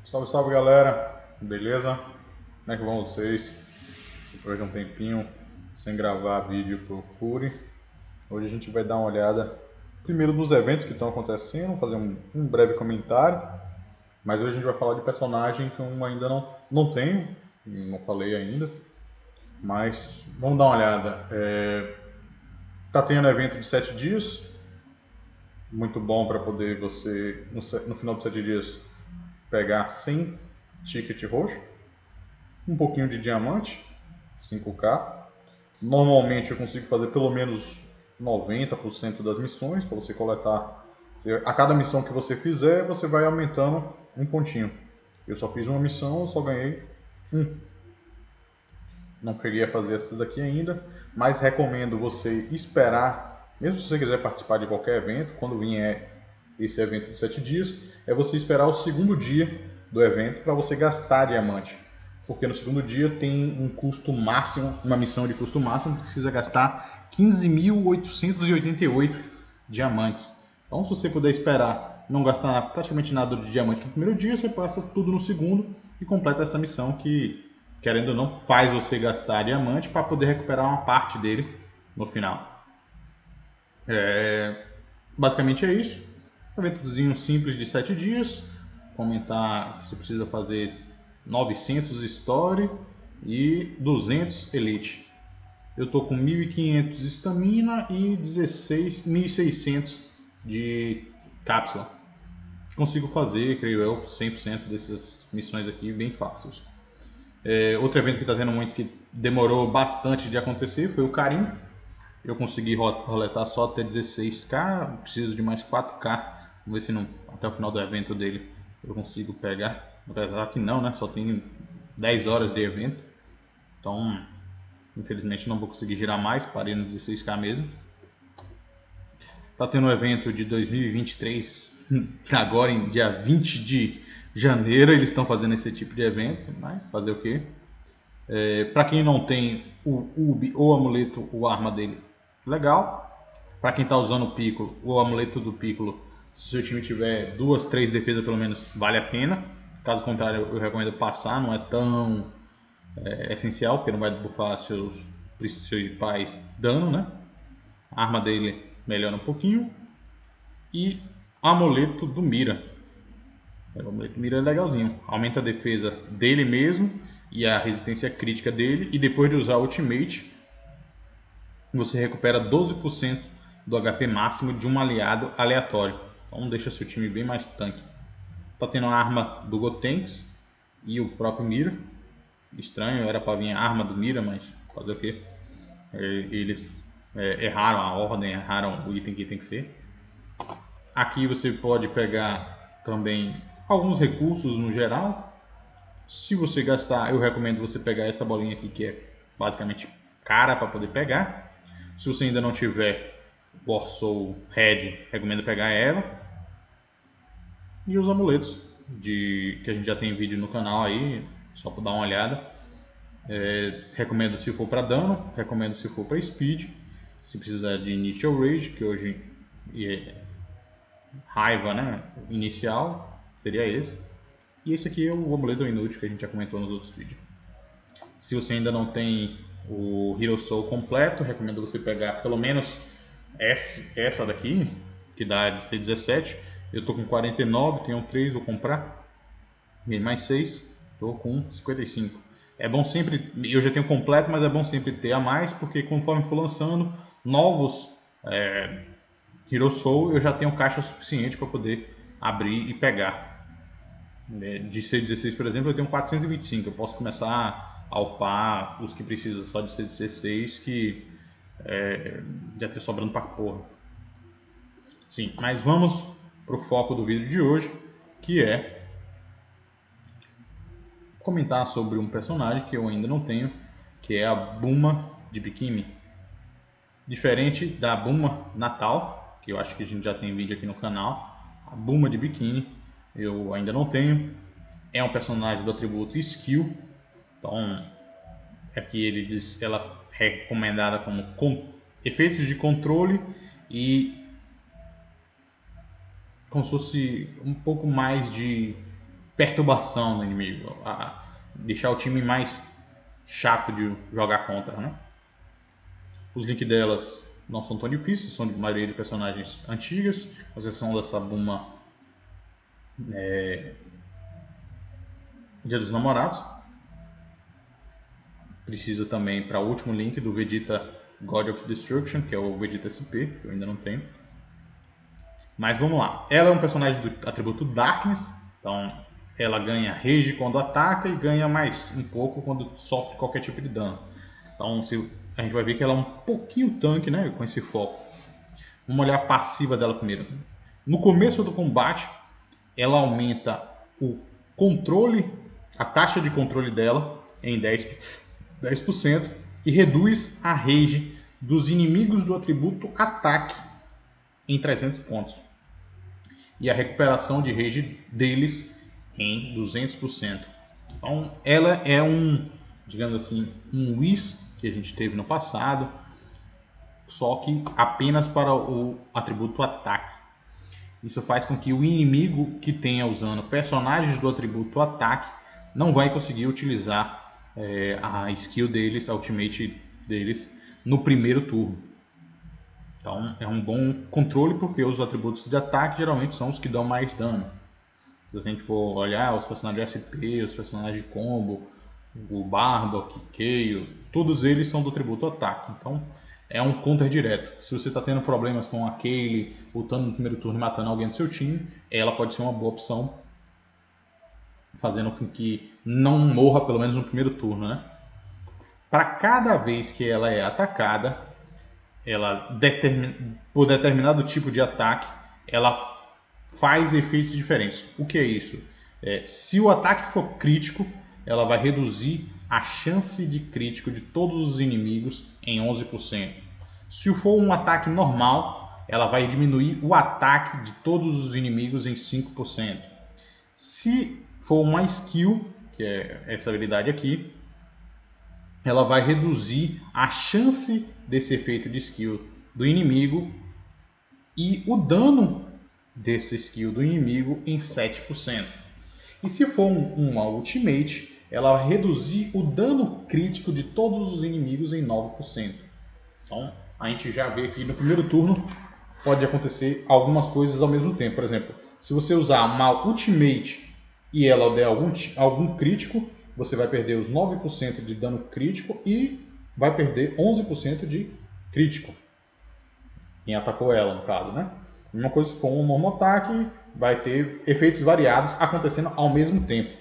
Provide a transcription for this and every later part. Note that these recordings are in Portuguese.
Salve, salve galera, beleza? Como é que vão vocês? Depois de um tempinho sem gravar vídeo pro Fury, hoje a gente vai dar uma olhada primeiro nos eventos que estão acontecendo, fazer um breve comentário, mas hoje a gente vai falar de personagem que eu ainda não tenho, não falei ainda, mas vamos dar uma olhada. Tá tendo evento de 7 dias, muito bom para poder você, no final de 7 dias, pegar 100 ticket roxo, um pouquinho de diamante, 5K. Normalmente eu consigo fazer pelo menos 90% das missões para você coletar. A cada missão que você fizer, você vai aumentando um pontinho. Eu só fiz uma missão, eu só ganhei um. Não cheguei a fazer essas daqui ainda, mas recomendo você esperar, mesmo se você quiser participar de qualquer evento, quando vier esse evento de 7 dias, é você esperar o segundo dia do evento para você gastar diamante. Porque no segundo dia tem um custo máximo, uma missão de custo máximo, que precisa gastar 15.888 diamantes. Então, se você puder esperar, não gastar praticamente nada de diamante no primeiro dia, você passa tudo no segundo e completa essa missão que, querendo ou não, faz você gastar diamante para poder recuperar uma parte dele no final. Basicamente é isso. Um eventozinho simples de 7 dias. Comentar que você precisa fazer 900 Story e 200 Elite. Eu tô com 1.500 estamina e 1.600 de cápsula. Consigo fazer, creio eu, 100% dessas missões aqui bem fáceis. Outro evento que está tendo muito que demorou bastante de acontecer foi o Karim. Eu consegui roletar só até 16k, preciso de mais 4k. Vamos ver se até o final do evento dele eu consigo pegar. Apesar que não, né? Só tem 10 horas de evento. Então, infelizmente não vou conseguir girar mais, parei no 16k mesmo. Tá tendo um evento de 2023, agora em dia 20 de janeiro eles estão fazendo esse tipo de evento, mas fazer o quê? Para quem não tem o UB ou amuleto, o arma dele, legal. Para quem está usando o Piccolo, o amuleto do Piccolo, se o seu time tiver 2, 3 defesas pelo menos, vale a pena. Caso contrário, eu recomendo passar, não é tão essencial, porque não vai buffar seus principais dano, né? A arma dele melhora um pouquinho. E amuleto do Mira. O amuleto do Mira é legalzinho. Aumenta a defesa dele mesmo e a resistência crítica dele. E depois de usar o Ultimate, você recupera 12% do HP máximo de um aliado aleatório. Então deixa seu time bem mais tanque. Tá tendo a arma do Gotenks e o próprio Mira. Estranho, era para vir a arma do Mira, mas fazer o que? Eles erraram a ordem, erraram o item que tem que ser. Aqui você pode pegar também alguns recursos no geral. Se você gastar, eu recomendo você pegar essa bolinha aqui que é basicamente cara para poder pegar. Se você ainda não tiver Warsoul Red, recomendo pegar ela. E os amuletos, que a gente já tem vídeo no canal aí, só para dar uma olhada. Recomendo se for para dano, recomendo se for para speed. Se precisar de Initial Rage, que hoje é raiva, né? Inicial, seria esse. E esse aqui é o amuleto inútil que a gente já comentou nos outros vídeos. Se você ainda não tem o Hero Soul completo, recomendo você pegar pelo menos essa daqui, que dá de ser 17. Eu tô com 49, tenho 3, vou comprar. E mais 6, tô com 55. É bom sempre, eu já tenho completo, mas é bom sempre ter a mais, porque conforme for lançando novos Hero Soul, eu já tenho caixa suficiente para poder abrir e pegar. De C16, por exemplo, eu tenho 425. Eu posso começar a upar os que precisam só de C16, que já ter sobrando para porra. Sim, mas vamos pro foco do vídeo de hoje, que é comentar sobre um personagem que eu ainda não tenho, que é a Buma de Biquíni. Diferente da Buma Natal, que eu acho que a gente já tem vídeo aqui no canal, a Buma de Biquíni eu ainda não tenho. É um personagem do atributo Skill, então aqui ele diz ela é recomendada como efeitos de controle e como se fosse um pouco mais de perturbação no inimigo, a deixar o time mais chato de jogar contra, né? Os links delas não são tão difíceis, são de maioria de personagens antigas, com exceção da Sabuma Dia dos Namorados. Precisa também para o último link do Vegeta God of Destruction, que é o Vegeta SP, que eu ainda não tenho. Mas vamos lá. Ela é um personagem do atributo Darkness, então ela ganha Rage quando ataca e ganha mais um pouco quando sofre qualquer tipo de dano. Então a gente vai ver que ela é um pouquinho tanque, né, com esse foco. Vamos olhar a passiva dela primeiro. No começo do combate, ela aumenta o controle, a taxa de controle dela em 10% e reduz a rage dos inimigos do atributo ataque em 300 pontos. E a recuperação de rage deles em 200%. Então ela é digamos assim, um Whis que a gente teve no passado, só que apenas para o atributo ataque. Isso faz com que o inimigo que tenha usando personagens do atributo ataque não vai conseguir utilizar a skill deles, a ultimate deles, no primeiro turno. Então é um bom controle porque os atributos de ataque geralmente são os que dão mais dano. Se a gente for olhar os personagens de SP, os personagens de combo, o Bardock, Kayle, todos eles são do atributo ataque. Então é um counter direto. Se você está tendo problemas com a Kayle lutando no primeiro turno e matando alguém do seu time, ela pode ser uma boa opção, fazendo com que não morra pelo menos no primeiro turno, né? Para cada vez que ela é atacada, por determinado tipo de ataque, ela faz efeitos diferentes. O que é isso? Se o ataque for crítico, ela vai reduzir a chance de crítico de todos os inimigos em 11%. Se for um ataque normal, ela vai diminuir o ataque de todos os inimigos em 5%. Se for uma skill, que é essa habilidade aqui, ela vai reduzir a chance desse efeito de skill do inimigo e o dano desse skill do inimigo em 7%. E se for uma ultimate, ela vai reduzir o dano crítico de todos os inimigos em 9%. Então a gente já vê que no primeiro turno pode acontecer algumas coisas ao mesmo tempo. Por exemplo, se você usar uma ultimate e ela der algum crítico, você vai perder os 9% de dano crítico e vai perder 11% de crítico. Quem atacou ela, no caso, né? Uma coisa, se for um normal ataque, vai ter efeitos variados acontecendo ao mesmo tempo.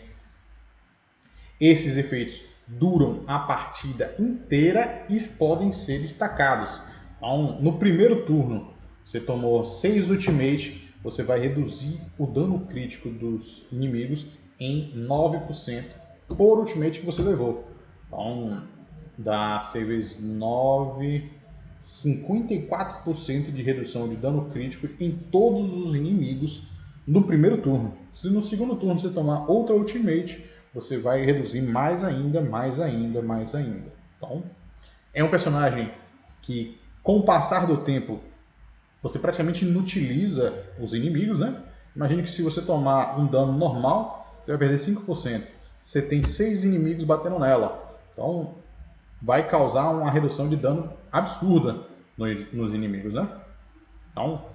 Esses efeitos duram a partida inteira e podem ser destacados. Então, no primeiro turno, você tomou 6 ultimate, você vai reduzir o dano crítico dos inimigos em 9% por ultimate que você levou. Então, dá 6 vezes 9, 54% de redução de dano crítico em todos os inimigos no primeiro turno. Se no segundo turno você tomar outra ultimate, você vai reduzir mais ainda, mais ainda, mais ainda. Então, é um personagem que, com o passar do tempo, você praticamente inutiliza os inimigos, né? Imagine que se você tomar um dano normal, você vai perder 5%. Você tem 6 inimigos batendo nela. Então, vai causar uma redução de dano absurda nos inimigos, né? Então,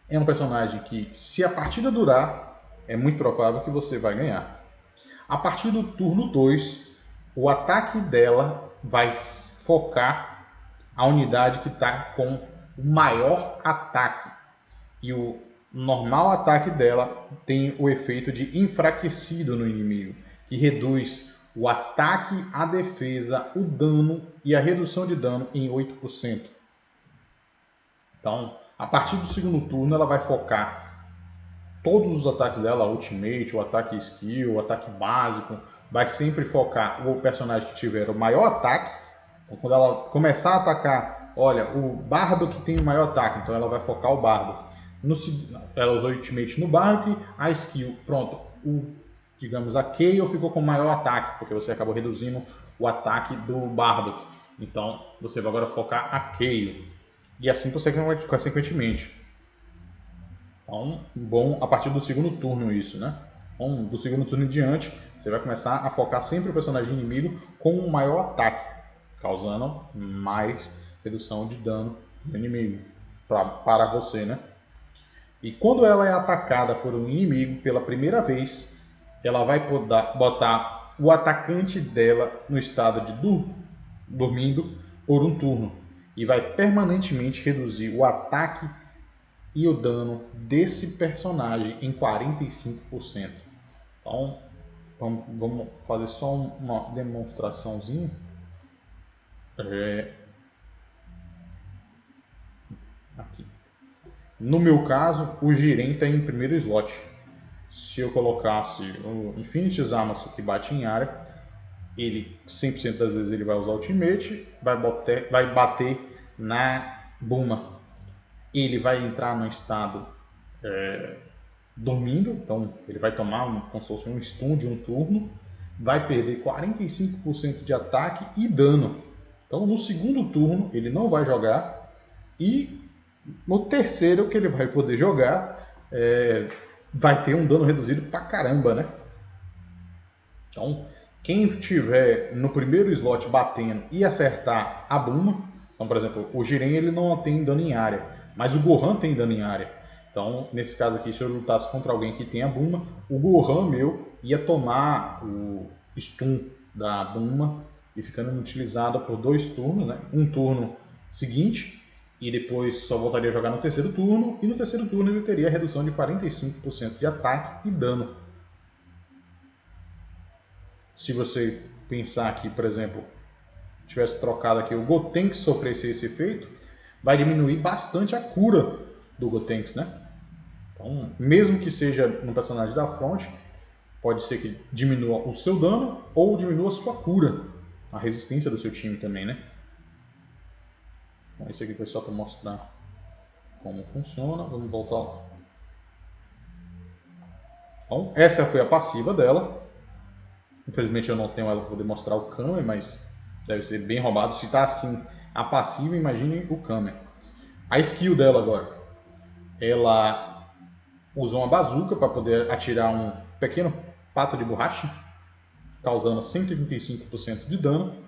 é um personagem que, se a partida durar, é muito provável que você vai ganhar. A partir do turno 2, o ataque dela vai focar a unidade que está com o maior ataque. E o normal ataque dela tem o efeito de enfraquecido no inimigo, que reduz o ataque, a defesa, o dano e a redução de dano em 8%. Então, a partir do segundo turno, ela vai focar todos os ataques dela, ultimate, o ataque skill, o ataque básico, vai sempre focar o personagem que tiver o maior ataque. Então, quando ela começar a atacar, olha, o Bardock tem o maior ataque, então ela vai focar o Bardock. Ela usou ultimate no Bardock, a skill, pronto, digamos, a Kayle ficou com o maior ataque, porque você acabou reduzindo o ataque do Bardock. Então, você vai agora focar a Kayle. E assim consequentemente. Então, bom a partir do segundo turno isso, né? Então, do segundo turno em diante, você vai começar a focar sempre o personagem inimigo com um maior ataque, causando mais redução de dano do inimigo para você, né? E quando ela é atacada por um inimigo pela primeira vez, ela vai botar o atacante dela no estado de dormindo por um turno e vai permanentemente reduzir o ataque e o dano desse personagem em 45%. Então, vamos fazer só uma demonstraçãozinha. Aqui. No meu caso, o Jiren está em primeiro slot. Se eu colocasse o Infinity Zamasu que bate em área, ele 100% das vezes ele vai usar Ultimate, vai bater na Buma. Ele vai entrar no estado dormindo, então ele vai tomar como se fosse um stun de um turno, vai perder 45% de ataque e dano. Então no segundo turno ele não vai jogar e no terceiro que ele vai poder jogar vai ter um dano reduzido pra caramba, né? Então quem tiver no primeiro slot batendo e acertar a Buma, então por exemplo, o Jiren ele não tem dano em área, mas o Gohan tem dano em área. Então, nesse caso aqui, se eu lutasse contra alguém que tem a Buma, o Gohan meu ia tomar o stun da Buma e ficando inutilizada por 2 turnos, né? Um turno seguinte e depois só voltaria a jogar no terceiro turno, e no terceiro turno ele teria a redução de 45% de ataque e dano. Se você pensar aqui, por exemplo, tivesse trocado aqui o Gotenks sofresse esse efeito, vai diminuir bastante a cura do Gotenks, né? Então, mesmo que seja no personagem da fronte, pode ser que diminua o seu dano ou diminua a sua cura, a resistência do seu time também, né? Então, isso aqui foi só para mostrar como funciona. Vamos voltar lá. Então, essa foi a passiva dela. Infelizmente eu não tenho ela para poder mostrar o Kame, mas deve ser bem roubado. Se tá assim a passiva, imagine o Kame. A skill dela agora. Ela usa uma bazuca para poder atirar um pequeno pato de borracha, causando 135% de dano.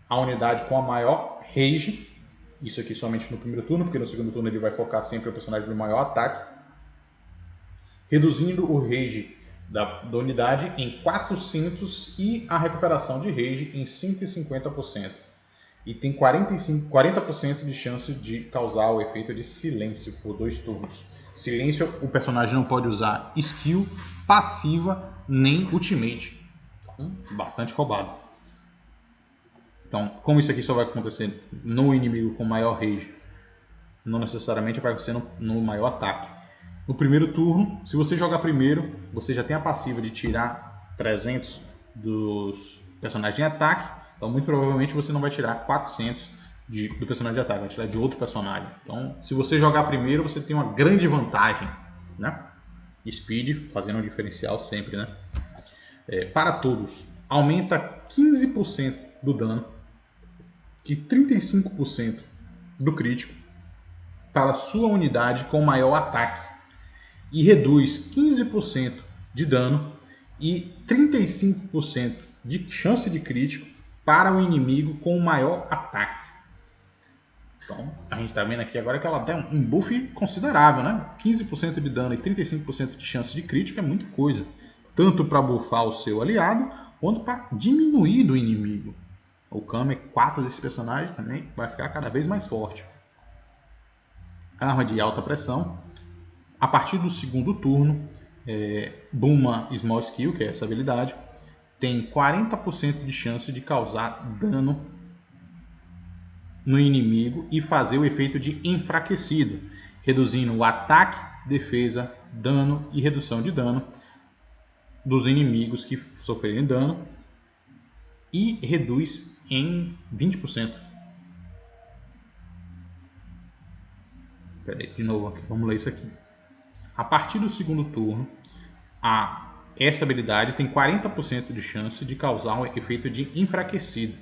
A unidade com a maior rage, isso aqui somente no primeiro turno, porque no segundo turno ele vai focar sempre o personagem do maior ataque, reduzindo o rage da unidade em 400 e a recuperação de rage em 150%. E tem 40% de chance de causar o efeito de silêncio por 2 turnos. Silêncio, o personagem não pode usar skill, passiva, nem ultimate. Então, bastante roubado. Então, como isso aqui só vai acontecer no inimigo com maior rage, não necessariamente vai acontecer no maior ataque. No primeiro turno, se você jogar primeiro, você já tem a passiva de tirar 300 dos personagens em ataque, então muito provavelmente você não vai tirar 400 do personagem de ataque, vai tirar de outro personagem. Então, se você jogar primeiro, você tem uma grande vantagem, né? Speed, fazendo um diferencial sempre, né? Para todos, aumenta 15% do dano e 35% do crítico para sua unidade com maior ataque e reduz 15% de dano e 35% de chance de crítico para o inimigo com maior ataque. Então, a gente está vendo aqui agora que ela tem um buff considerável, né? 15% de dano e 35% de chance de crítico é muita coisa. Tanto para buffar o seu aliado, quanto para diminuir do inimigo. O Kame 4 desse personagem também vai ficar cada vez mais forte. Arma de alta pressão. A partir do segundo turno, Buma Small Skill, que é essa habilidade, tem 40% de chance de causar dano no inimigo e fazer o efeito de enfraquecido, reduzindo o ataque, defesa, dano e redução de dano dos inimigos que sofrerem dano e reduz em 20%. Peraí, de novo aqui, vamos ler isso aqui. A partir do segundo turno, essa habilidade tem 40% de chance de causar um efeito de enfraquecido.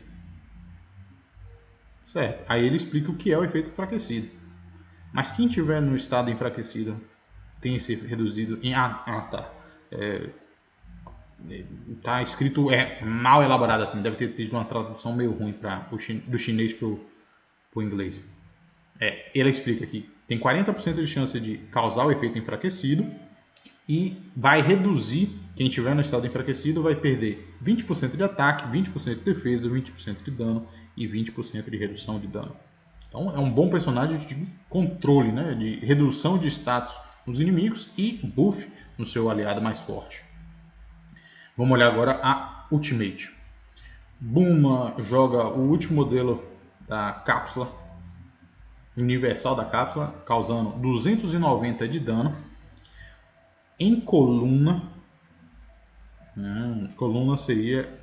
Certo. Aí ele explica o que é o efeito enfraquecido. Mas quem tiver no estado enfraquecido tem esse reduzido em... tá. Tá escrito mal elaborado assim, deve ter tido uma tradução meio ruim do chinês pro inglês. Ele explica que tem 40% de chance de causar o efeito enfraquecido e vai reduzir, quem tiver no estado enfraquecido vai perder 20% de ataque, 20% de defesa, 20% de dano e 20% de redução de dano. Então é um bom personagem de controle, né, de redução de status nos inimigos e buff no seu aliado mais forte. Vamos olhar agora a Ultimate. Buma joga o último modelo da cápsula universal da cápsula, causando 290 de dano em coluna. Coluna seria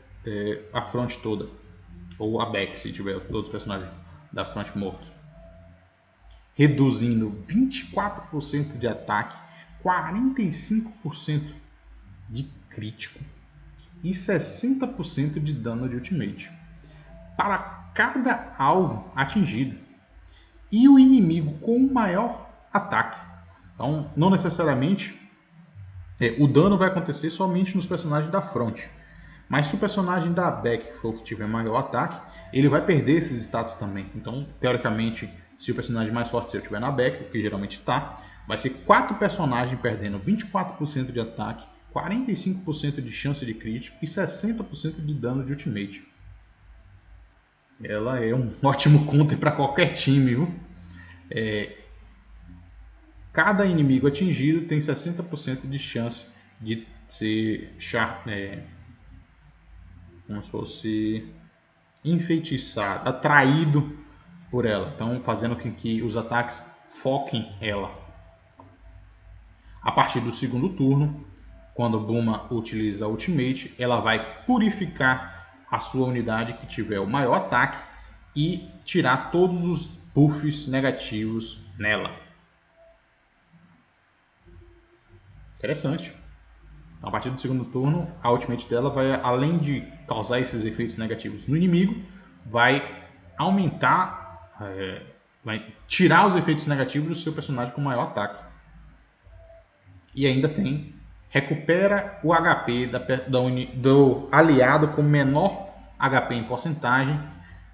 a front toda, ou a back se tiver todos os personagens da front mortos, reduzindo 24% de ataque, 45% de crítico e 60% de dano de ultimate para cada alvo atingido e o inimigo com o maior ataque. Então, não necessariamente o dano vai acontecer somente nos personagens da front, mas se o personagem da back for o que tiver maior ataque, ele vai perder esses status também. Então, teoricamente, se o personagem mais forte seu estiver na back, o que geralmente está, vai ser 4 personagens perdendo 24% de ataque, 45% de chance de crítico e 60% de dano de ultimate. Ela é um ótimo counter para qualquer time, viu? Cada inimigo atingido tem 60% de chance de ser como se fosse enfeitiçado, atraído por ela. Então, fazendo com que os ataques foquem ela. A partir do segundo turno, quando Buma utiliza a Ultimate, ela vai purificar a sua unidade que tiver o maior ataque e tirar todos os buffs negativos nela. Interessante. A partir do segundo turno, a Ultimate dela vai, além de causar esses efeitos negativos no inimigo, vai aumentar, vai tirar os efeitos negativos do seu personagem com maior ataque. E ainda tem, recupera o HP do aliado com menor HP em porcentagem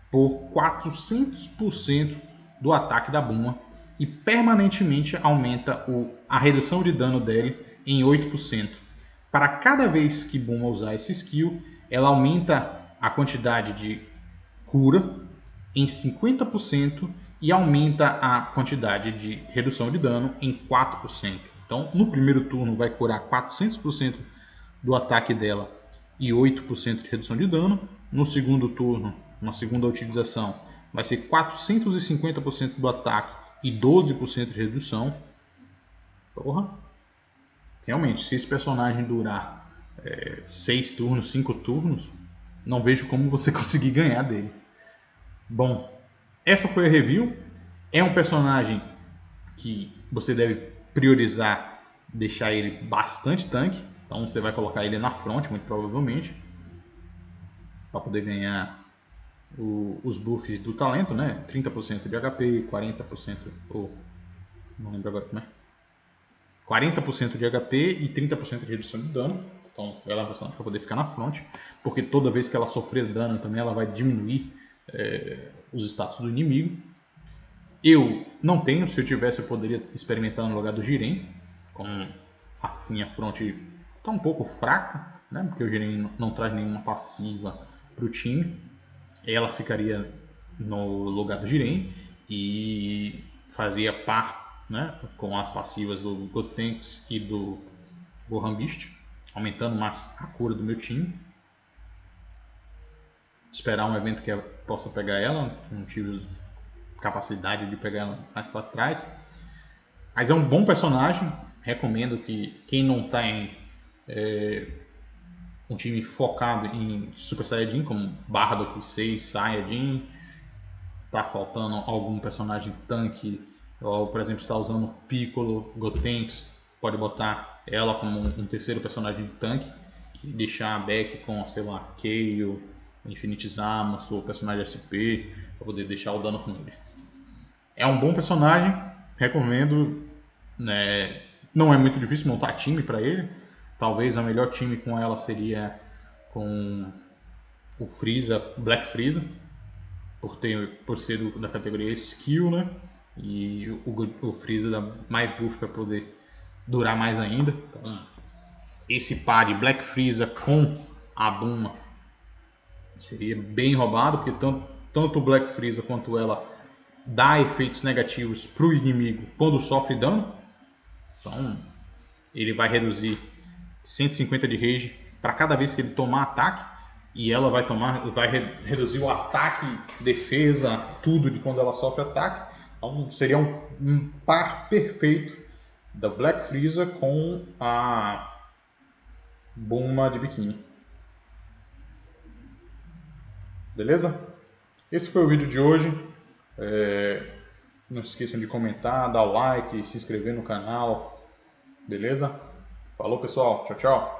por 400% do ataque da Buma e permanentemente aumenta a redução de dano dele em 8%. Para cada vez que Buma usar esse skill, ela aumenta a quantidade de cura em 50% e aumenta a quantidade de redução de dano em 4%. Então, no primeiro turno vai curar 400% do ataque dela e 8% de redução de dano. No segundo turno, na segunda utilização, vai ser 450% do ataque e 12% de redução. Porra! Realmente, se esse personagem durar 6 turnos, 5 turnos, não vejo como você conseguir ganhar dele. Bom, essa foi a review. É um personagem que você deve priorizar, deixar ele bastante tanque. Então você vai colocar ele na front, muito provavelmente, para poder ganhar os buffs do talento, né? 30% de HP, 40%, ou não lembro agora como é. 40% de HP e 30% de redução de dano. Então ela é uma personagem para poder ficar na front, porque toda vez que ela sofrer dano também ela vai diminuir os status do inimigo. Eu não tenho, se eu tivesse eu poderia experimentar no lugar do Jiren, com a minha front está um pouco fraca, né? Porque o Jiren não traz nenhuma passiva para o time. Ela ficaria no lugar do Jiren e faria par, né, com as passivas do Gotenks e do Gohan Beast, aumentando mais a cura do meu time. Esperar um evento que eu possa pegar ela, não tive capacidade de pegar ela mais para trás. Mas é um bom personagem, recomendo que quem não está em um time focado em Super Saiyajin, como Bardock 6, Saiyajin, tá faltando algum personagem tanque, ou por exemplo está usando Piccolo, Gotenks, pode botar ela como um terceiro personagem de tanque e deixar a Beck com, sei lá, Kaio, Infinite Zamasu, ou personagem SP, para poder deixar o dano com ele. É um bom personagem, recomendo, né? Não é muito difícil montar time para ele, Talvez o melhor time com ela seria com o Freeza, Black Freeza, por ser da categoria Skill, né? E o Freeza dá mais buff para poder durar mais ainda. Então, esse par de Black Freeza com a Bulma seria bem roubado, porque tanto o Black Freeza quanto ela dá efeitos negativos para o inimigo quando sofre dano. Então, ele vai reduzir 150 de rage para cada vez que ele tomar ataque, e ela vai reduzir o ataque, defesa, tudo de quando ela sofre ataque. Então seria um par perfeito da Black Freeza com a Bulma de biquíni. Beleza? Esse foi o vídeo de hoje. Não se esqueçam de comentar, dar o like, se inscrever no canal. Beleza? Falou, pessoal. Tchau, tchau.